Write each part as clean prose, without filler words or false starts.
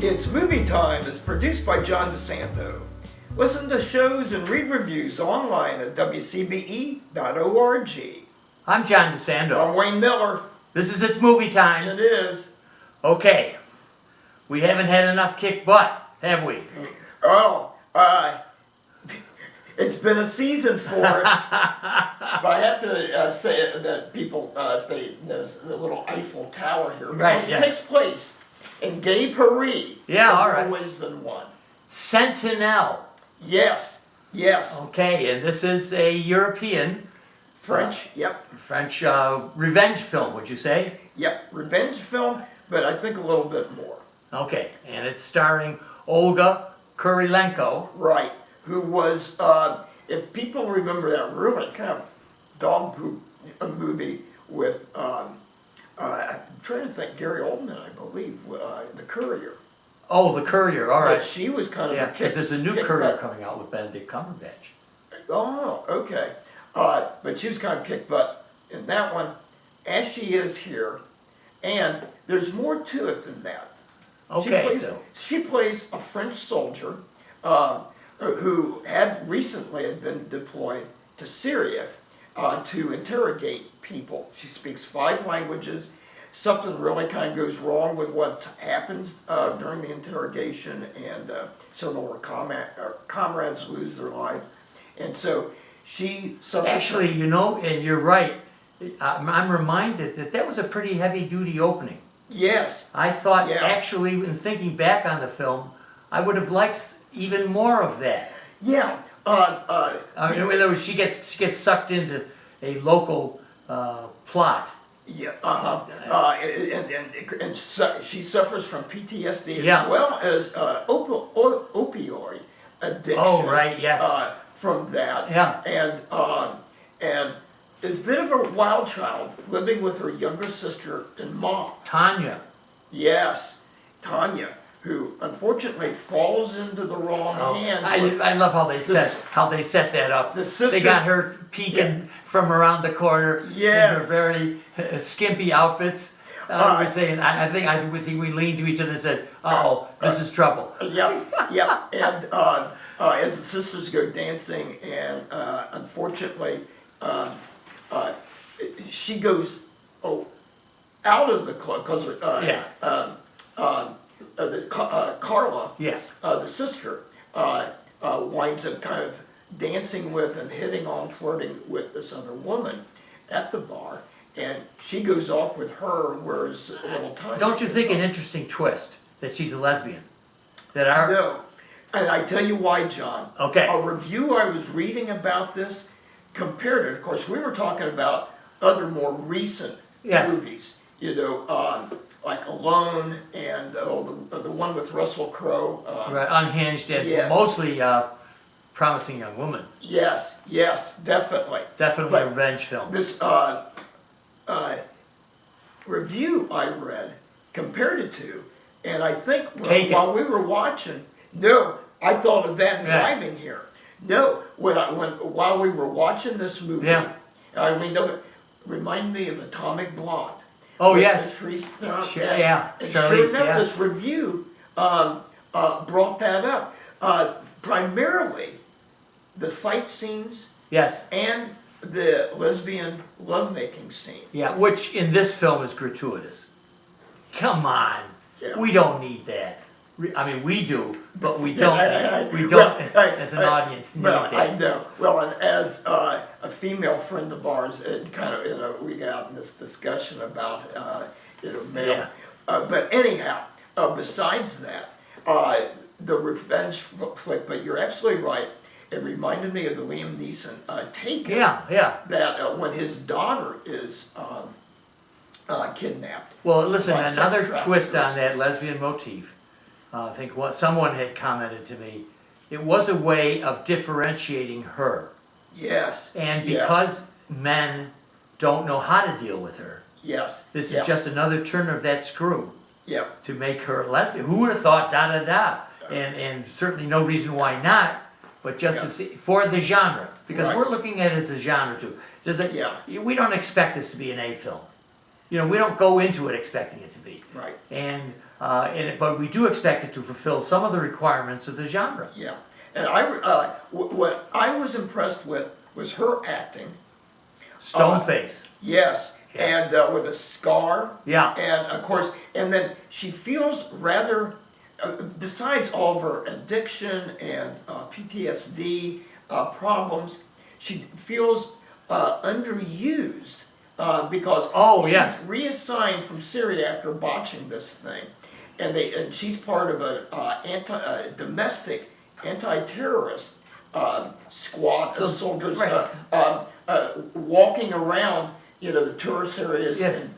It's Movie Time is produced by John DeSanto. Listen to shows and read reviews online at wcbe.org. I'm John DeSanto. I'm Wayne Miller. This is It's Movie Time. It is. Okay. We haven't had enough kick butt, have we? Oh, it's been a season for it. But I have to say that people, if they notice the little Eiffel Tower here, because it takes place in Gay Paris. Yeah, all right. More ways than one. Sentinelle. Yes, yes. Okay, and this is a European French, yep. French revenge film, would you say? Yep, revenge film, but I think a little bit more. Okay, and it's starring Olga Kurylenko. Right, who was, if people remember that really kind of dog poop movie with, I'm trying to think, Gary Oldman, I believe, The Courier. Oh, The Courier, all right. But she was kind of yeah, a kick. because there's a new Courier coming out with Benedict Cumberbatch. Oh, okay. But she was kind of kick butt in that one, as she is here. And there's more to it than that. Okay, she plays a French soldier who had recently been deployed to Syria to interrogate people. She speaks 5 languages. Something really kind of goes wrong with what happens during the interrogation, and several of her comrades lose their lives. And so she actually, you know, and you're right. I'm reminded that was a pretty heavy-duty opening. Yes. I thought, actually, in thinking back on the film, I would have liked even more of that. Yeah. In other words, she gets sucked into a local plot. Yeah. And she suffers from PTSD as well as opioid addiction. Oh, right. Yes. From that. Yeah. And is a bit of a wild child living with her younger sister and mom. Tanya. Yes, Tanya, who unfortunately falls into the wrong hands. I love how they set that up. They got her peeking from around the corner in her very skimpy outfits. I think we leaned to each other and said, "Uh-oh, this is trouble." Yeah. And as the sisters go dancing, and unfortunately, she goes out of the club because Carla, the sister, winds up kind of dancing with and hitting on, flirting with this other woman at the bar, and she goes off with her, whereas little Tanya. Don't you think an interesting twist that she's a lesbian? No, and I tell you why, John. Okay. A review I was reading about this compared it. Of course, we were talking about other more recent movies. You know, like Alone and the one with Russell Crowe. Right, Unhinged and mostly Promising Young Woman. Yes, definitely. Definitely a revenge film. This review I read compared it to, and I think while we were watching, I thought of that driving here. No, while we were watching this movie, I mean, remind me of Atomic Blonde. Oh, yes. And Charlize, sure enough, this review brought that up. Primarily, the fight scenes and the lesbian lovemaking scene. Yeah, which in this film is gratuitous. Come on. Yeah. We don't need that. I mean, we do, but we don't. As an audience, need that. I know. Well, and as a female friend of ours, it kind of, we got in this discussion about, male. But anyhow, besides that, the revenge flick. But you're absolutely right. It reminded me of the Liam Neeson Taken. That when his daughter is kidnapped. Well, listen, another twist on that lesbian motif. I think someone had commented to me, it was a way of differentiating her. Yes. And because men don't know how to deal with her. Yes. This is just another turn of that screw. Yep. To make her a lesbian. Who would have thought And certainly no reason why not, but just to see, for the genre. Because we're looking at it as a genre too. We don't expect this to be an A film. You know, we don't go into it expecting it to be. Right. And but we do expect it to fulfill some of the requirements of the genre. Yeah, and what I was impressed with was her acting. Stone face. Yes, Yes. and with a scar. Yeah. And of course, and then she feels rather, besides all of her addiction and PTSD problems, she feels underused because Oh, she's yes. reassigned from Syria after botching this thing, and she's part of a domestic anti-terrorist squad So, of soldiers right. walking around, the tourist areas Yes. in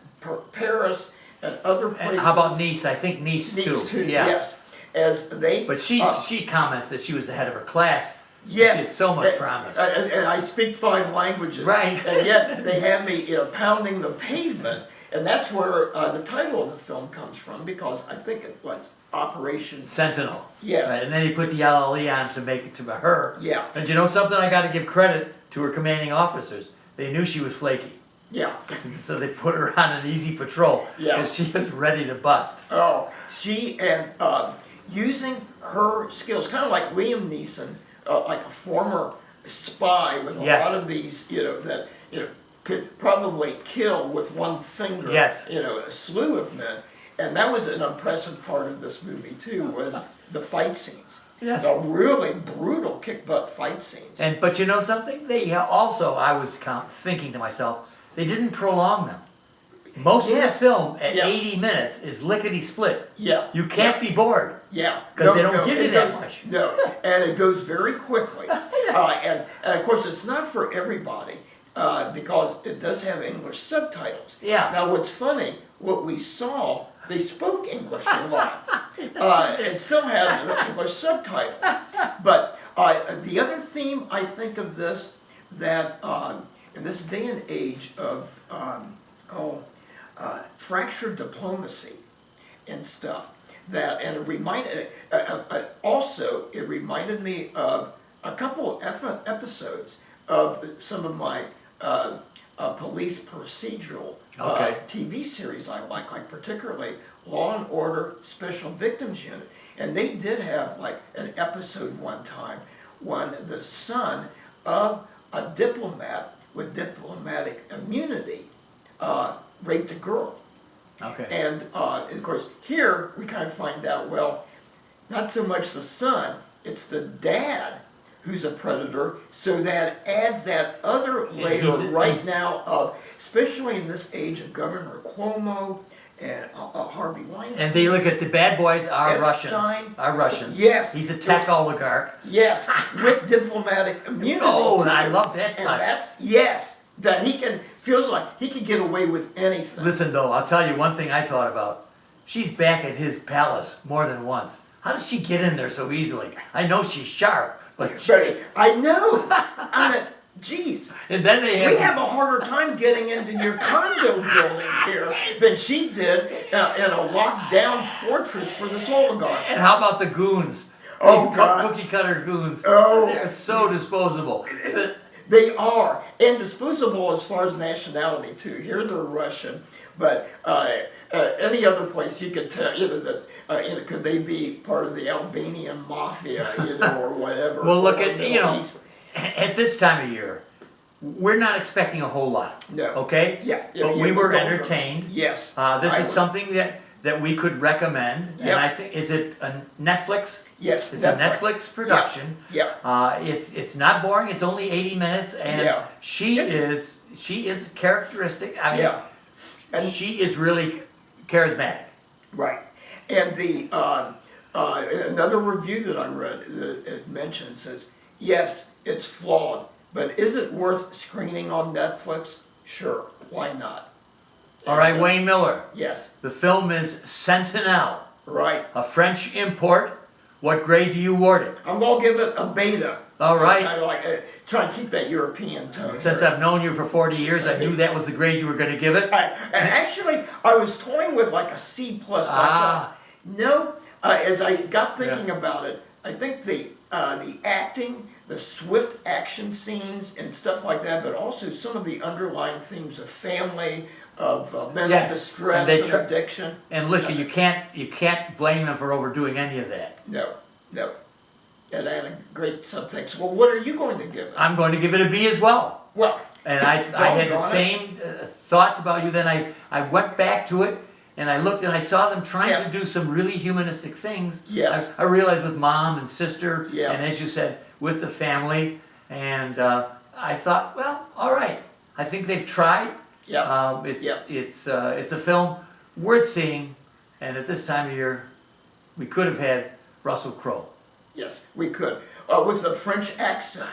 Paris and other places. And how about Nice? I think Nice too. Nice too, Yeah. yes. As they. But she comments that she was the head of her class. Yes. She had so much promise. And I speak 5 languages. Right. And yet they had me, pounding the pavement, and that's where the title of the film comes from, because I think it was Operation Sentinelle. Yes. Right, and then he put the LLE on to make it to her. Yeah. And you know something? I got to give credit to her commanding officers. They knew she was flaky. Yeah. So they put her on an easy patrol. Yeah. Because she was ready to bust. Oh, she and using her skills, kind of like Liam Neeson, like a former spy with a Yes. lot of these, that could probably kill with one finger. Yes. A slew of men, and that was an impressive part of this movie too. Was the fight scenes. Yes. The really brutal kick butt fight scenes. But you know something? They also, I was thinking to myself, they didn't prolong them. Most of the film at Yeah. 80 minutes is lickety split. Yeah. You can't be bored. Yeah. Because they don't give you it that goes- much. No, and it goes very quickly. And of course, it's not for everybody because it does have English subtitles. Yeah. Now, what's funny, what we saw, they spoke English a lot and still had the English subtitle. But the other theme I think of this, that in this day and age of fractured diplomacy and stuff, and it reminded it reminded me of a couple of episodes of some of my police procedural Okay. TV series I like particularly Law and Order Special Victims Unit, and they did have like an episode one time when the son of a diplomat with diplomatic immunity raped a girl. Okay. And of course, here we kind of find out, well, not so much the son, it's the dad who's a predator, so that adds that other layer now of, especially in this age of Governor Cuomo and Harvey Weinstein. And they look at the bad boys are Epstein. Russians. Are Russians. Yes. He's a tech oligarch. Yes, with diplomatic immunity. Oh, too. I love that And touch. that feels like he can get away with anything. Listen though, I'll tell you one thing I thought about. She's back at his palace more than once. How does she get in there so easily? I know she's sharp, but I know. I mean, geez. and then they We have a harder time getting into your condo building here than she did in a locked down fortress for this oligarch. And how about the goons? Oh, These God. cookie cutter goons. Oh. They're so disposable. They are, and disposable as far as nationality too. Here they're Russian, but any other place you could tell, that could they be part of the Albanian mafia, or whatever. Well, look or at, Middle East. at this time of year, we're not expecting a whole lot. No. Okay? Yeah. But we were entertained. Yes. This I is would. something that we could recommend. And Yep. I think, is it a Netflix? Yes. It's a Netflix production. Yeah. It's not boring. It's only 80 minutes, and Yeah. she is characteristic. I mean, Yeah. And she is really charismatic. right. And the another review that I read that it mentioned says, yes, it's flawed, but is it worth screening on Netflix? Sure, why not? All right, Wayne Miller. Yes, The film is Sentinelle, right. a French import. What grade do you award it? I'm gonna give it a beta. All right. I like try and keep that European tone. Since I've known you for 40 years, I knew that was the grade you were going to give it. And actually, I was toying with like a C plus. No, as I got thinking about it, I think the acting, the swift action scenes and stuff like that, but also some of the underlying themes of family, mental Yes, distress and and addiction. And look, you can't blame them for overdoing any of that. No, no. And I had a great subtext. Well, what are you going to give it? I'm going to give it a B as well. Well, And I had the doggone it. same thoughts about you. Then I went back to it and I looked and I saw them trying Yeah. to do some really humanistic things. Yes. I realized with mom and sister, Yeah. and as you said, with the family. And I thought, well, all right. I think they've tried. Yeah. It's a film worth seeing. And at this time of year, we could have had Russell Crowe. Yes, we could. With a French accent.